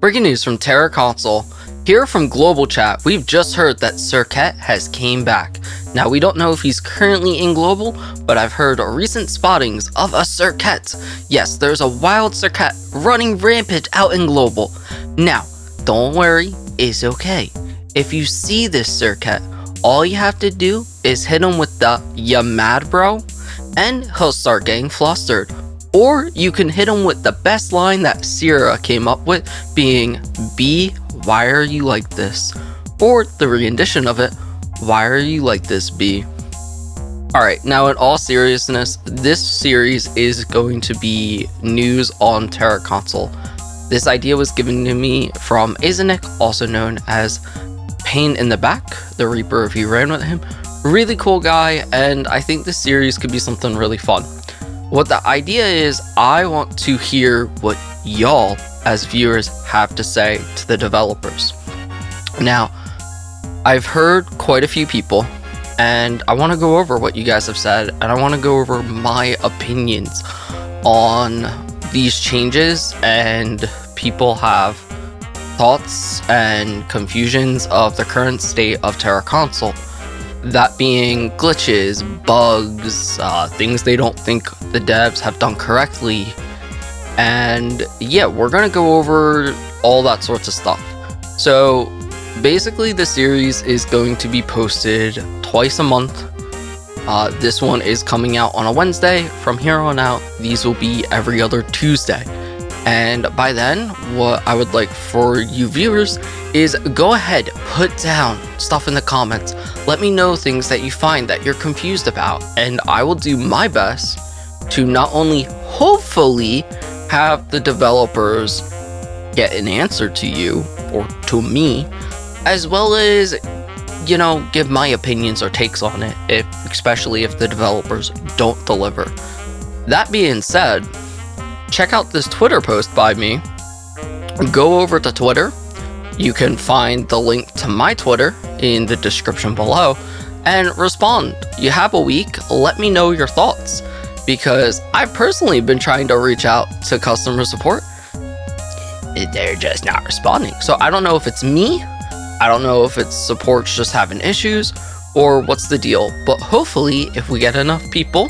Breaking news from Tera console. Here from Global Chat, we've just heard that Circuit has came back. Now we don't know if he's currently in Global, but I've heard recent spottings of a Circuit. Yes, there's a wild Circuit running rampant out in Global. Now, don't worry, it's okay. If you see this Circuit, all you have to do is hit him with the "ya mad bro?" and he'll start getting flustered. Or you can hit him with the best line that Tera came up with, being "B, why are you like this?" Or the rendition of it, "Why are you like this, B?" Alright, now in all seriousness, this series is going to be news on Tera console. This idea was given to me from Azanik, also known as Pain in the Back, the Reaper if you ran with him. Really cool guy, and I think this series could be something really fun. What the idea is, I want to hear what y'all as viewers have to say to the developers. Now, I've heard quite a few people, and I want to go over what you guys have said, and I want to go over my opinions on these changes, and people have thoughts and confusions of the current state of Tera console. That being glitches, bugs, things they don't think the devs have done correctly. And yeah, we're gonna go over all that sorts of stuff. So basically the series is going to be posted twice a month. This one is coming out on a Wednesday. From here on out, these will be every other Tuesday. And by then, what I would like for you viewers is go ahead, put down stuff in the comments. Let me know things that you find that you're confused about, and I will do my best to not only hopefully have the developers get an answer to you or to me, as well as, you know, give my opinions or takes on it, especially if the developers don't deliver. That being said, check out this Twitter post by me. Go over to Twitter. You can find the link to my Twitter in the description below and respond. You have a week. Let me know your thoughts, because I've personally been trying to reach out to customer support. They're just not responding. So I don't know if it's me. I don't know if it's support's just having issues or what's the deal. But hopefully, if we get enough people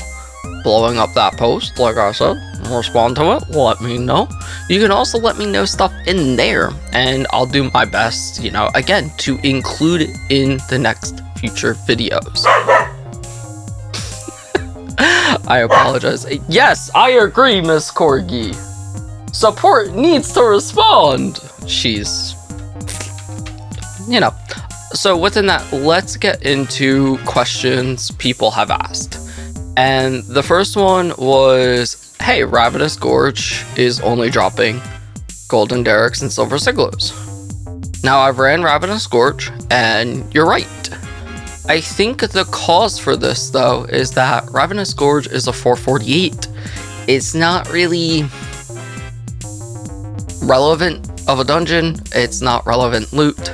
blowing up that post, like I said, respond to it, let me know. You can also let me know stuff in there, and I'll do my best, you know, again, to include it in the next future videos. I apologize. Yes, I agree, Miss Corgi. Support needs to respond. She's, you know. So within that, let's get into questions people have asked. And the first one was, hey, Ravenous Gorge is only dropping Golden Derricks and Silver Siglos. Now, I've ran Ravenous Gorge, and you're right. I think the cause for this, though, is that Ravenous Gorge is a 448. It's not really relevant of a dungeon. It's not relevant loot.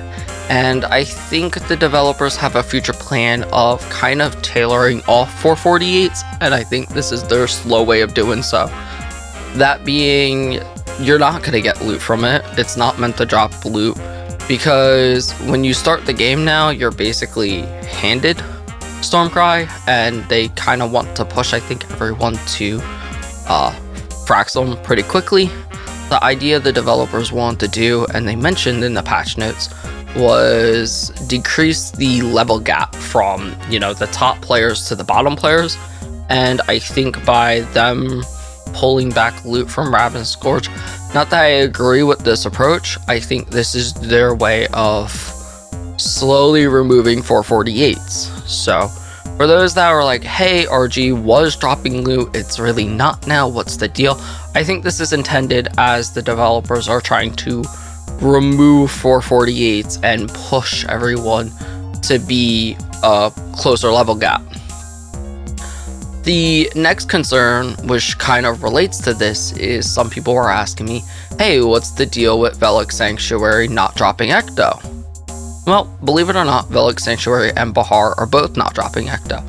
And I think the developers have a future plan of kind of tailoring all 448s, and I think this is their slow way of doing so. That being, you're not going to get loot from it. It's not meant to drop loot, because when you start the game now, you're basically handed Stormcry, and they kind of want to push, I think, everyone to frax them pretty quickly. The idea the developers want to do, and they mentioned in the patch notes, was decrease the level gap from, you know, the top players to the bottom players. And I think by them pulling back loot from Ravenous Gorge, not that I agree with this approach, I think this is their way of slowly removing 448s. So for those that are like, hey, RG was dropping loot, it's really not now, what's the deal? I think this is intended as the developers are trying to remove 448s and push everyone to be a closer level gap. The next concern, which kind of relates to this, is some people were asking me, hey, what's the deal with Velik Sanctuary not dropping Ecto? Well, believe it or not, Velik Sanctuary and Bahar are both not dropping Ecto.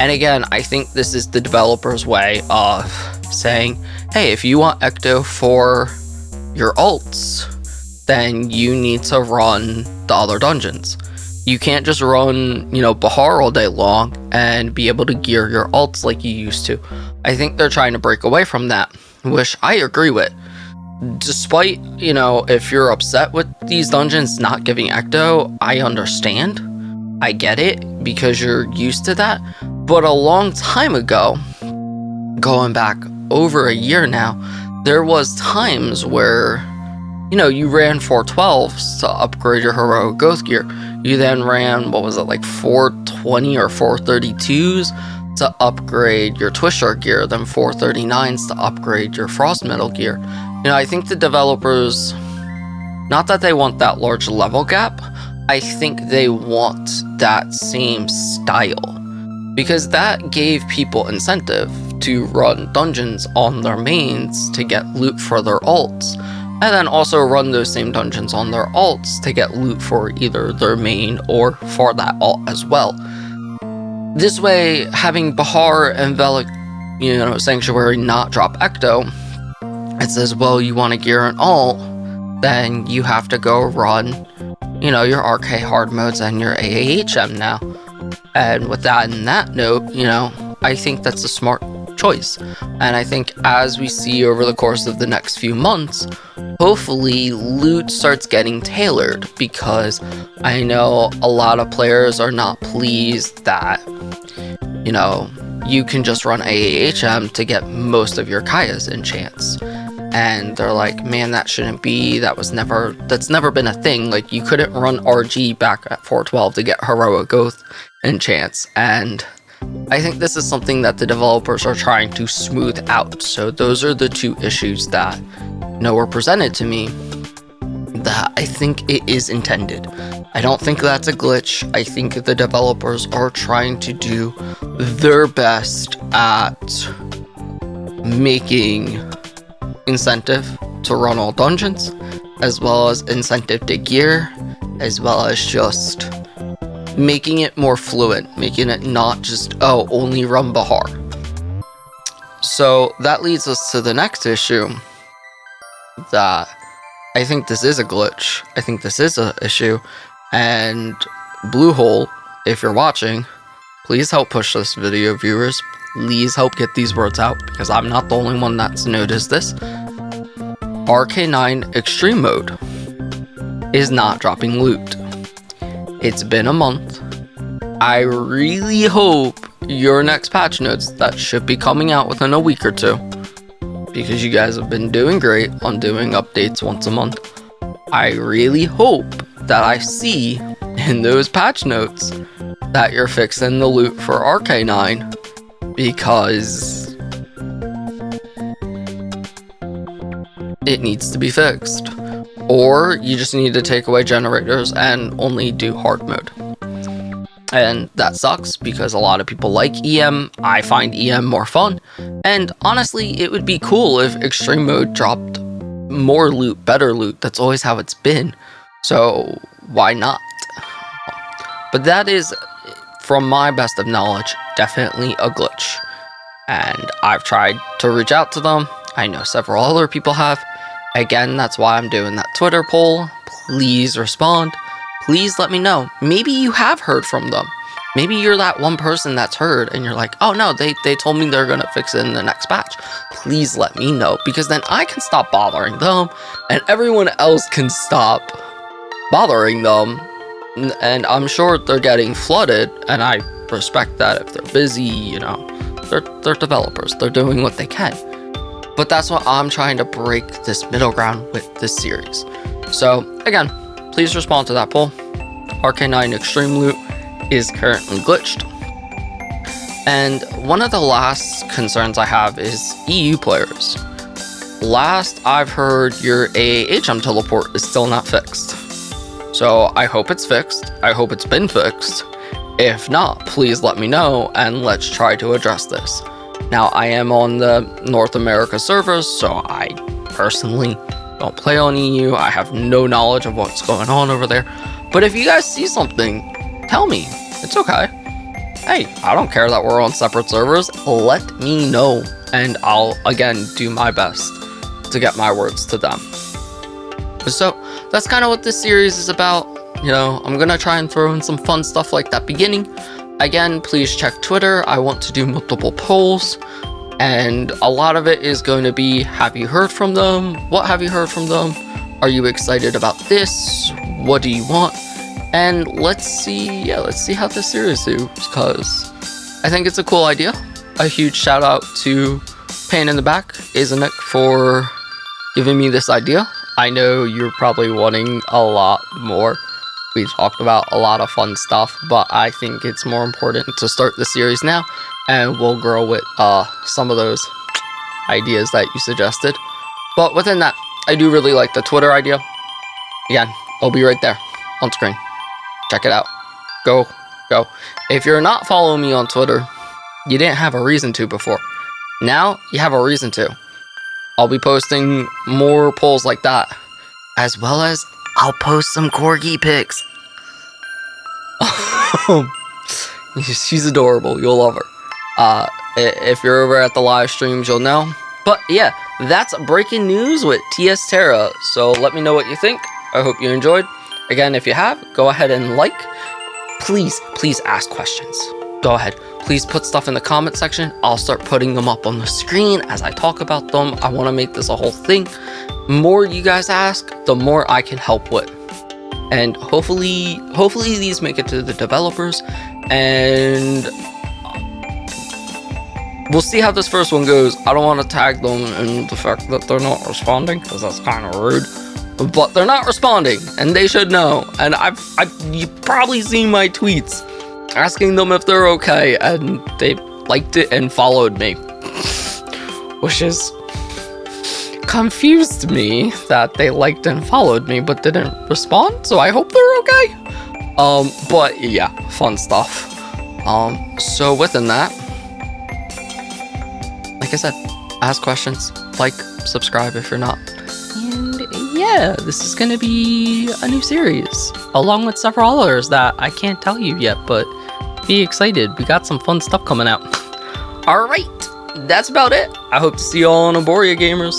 And again, I think this is the developer's way of saying, hey, if you want Ecto for your ults, then you need to run the other dungeons. You can't just run, Bahar all day long and be able to gear your ults like you used to. I think they're trying to break away from that, which I agree with. Despite, if you're upset with these dungeons not giving Ecto, I understand. I get it because you're used to that. But a long time ago, going back over a year now, there was times where, you ran 412s to upgrade your heroic growth gear. You then ran, 420 or 432s to upgrade your twist shard gear, then 439s to upgrade your frost metal gear. I think the developers, not that they want that large level gap, I think they want that same style, because that gave people incentive to run dungeons on their mains to get loot for their ults, and then also run those same dungeons on their ults to get loot for either their main or for that ult as well. This way, having Bahar and Velik, Sanctuary not drop Ecto, it says, well, you want to gear an ult, then you have to go run, your RK hard modes and your AAHM now. And with that in that note, I think that's a smart choice. And I think as we see over the course of the next few months, hopefully loot starts getting tailored, because I know a lot of players are not pleased that, you can just run AAHM to get most of your Kaya's enchants. And they're like, man, that shouldn't be, that's never been a thing. Like, you couldn't run RG back at 412 to get heroic growth enchants. And I think this is something that the developers are trying to smooth out. So those are the two issues that, were presented to me that I think it is intended. I don't think that's a glitch. I think the developers are trying to do their best at making incentive to run all dungeons, as well as incentive to gear, as well as just making it more fluent, making it not just, only run Bahar. So that leads us to the next issue, that I think this is a glitch. I think this is an issue, and Bluehole, if you're watching, please help push this video, viewers. Please help get these words out, because I'm not the only one that's noticed this. RK9 Extreme Mode is not dropping loot. It's been a month. I really hope your next patch notes that should be coming out within a week or two, because you guys have been doing great on doing updates once a month. I really hope that I see in those patch notes that you're fixing the loot for RK9, because it needs to be fixed. Or you just need to take away generators and only do hard mode. And that sucks, because a lot of people like EM. I find EM more fun. And honestly, it would be cool if Extreme Mode dropped more loot, better loot. That's always how it's been. So why not? But that is, from my best of knowledge, definitely a glitch. And I've tried to reach out to them. I know several other people have. Again, that's why I'm doing that Twitter poll. Please respond. Please let me know. Maybe you have heard from them. Maybe you're that one person that's heard and you're like, oh no, they told me they're gonna fix it in the next patch. Please let me know, because then I can stop bothering them and everyone else can stop bothering them. And I'm sure they're getting flooded, and I respect that. If they're busy, they're developers. They're doing what they can. But that's what I'm trying to break this middle ground with this series. So again, please respond to that poll. RK9 Extreme Loot is currently glitched. And one of the last concerns I have is EU players. Last I've heard, your AAHM teleport is still not fixed. So I hope it's fixed. I hope it's been fixed. If not, please let me know and let's try to address this. Now, I am on the North America servers, so I personally don't play on EU. I have no knowledge of what's going on over there. But if you guys see something, tell me. It's okay. Hey, I don't care that we're on separate servers. Let me know, and I'll, again, do my best to get my words to them. So, that's kind of what this series is about. You know, I'm gonna try and throw in some fun stuff like that beginning. Again, please check Twitter. I want to do multiple polls, and a lot of it is going to be, have you heard from them? What have you heard from them? Are you excited about this? What do you want? And let's see how this series do, because I think it's a cool idea. A huge shout out to Pain in the Back, Isn't for giving me this idea. I know you're probably wanting a lot more. We talked about a lot of fun stuff, but I think it's more important to start the series now, and we'll grow with some of those ideas that you suggested. But within that, I do really like the Twitter idea. Again, it'll be right there on screen. Check it out. Go. If you're not following me on Twitter, you didn't have a reason to before. Now you have a reason to. I'll be posting more polls like that, as well as I'll post some corgi pics. She's adorable. You'll love her. If you're over at the live streams, you'll know. But yeah, that's breaking news with Tera. So let me know what you think. I hope you enjoyed. Again, if you have, go ahead and like. Please ask questions. Go ahead. Please put stuff in the comment section. I'll start putting them up on the screen as I talk about them. I want to make this a whole thing. The more you guys ask, the more I can help with. And hopefully these make it to the developers. And we'll see how this first one goes. I don't want to tag them in the fact that they're not responding, because that's kind of rude. But they're not responding, and they should know. And you've probably seen my tweets asking them if they're okay, and they liked it and followed me, which is confused me that they liked and followed me but didn't respond. So I hope they're okay. But yeah, fun stuff. So within that, like I said, ask questions, like, subscribe if you're not. And yeah, this is gonna be a new series, along with several others that I can't tell you yet, but be excited. We got some fun stuff coming out. Alright, that's about it. I hope to see you all on Aboria, gamers.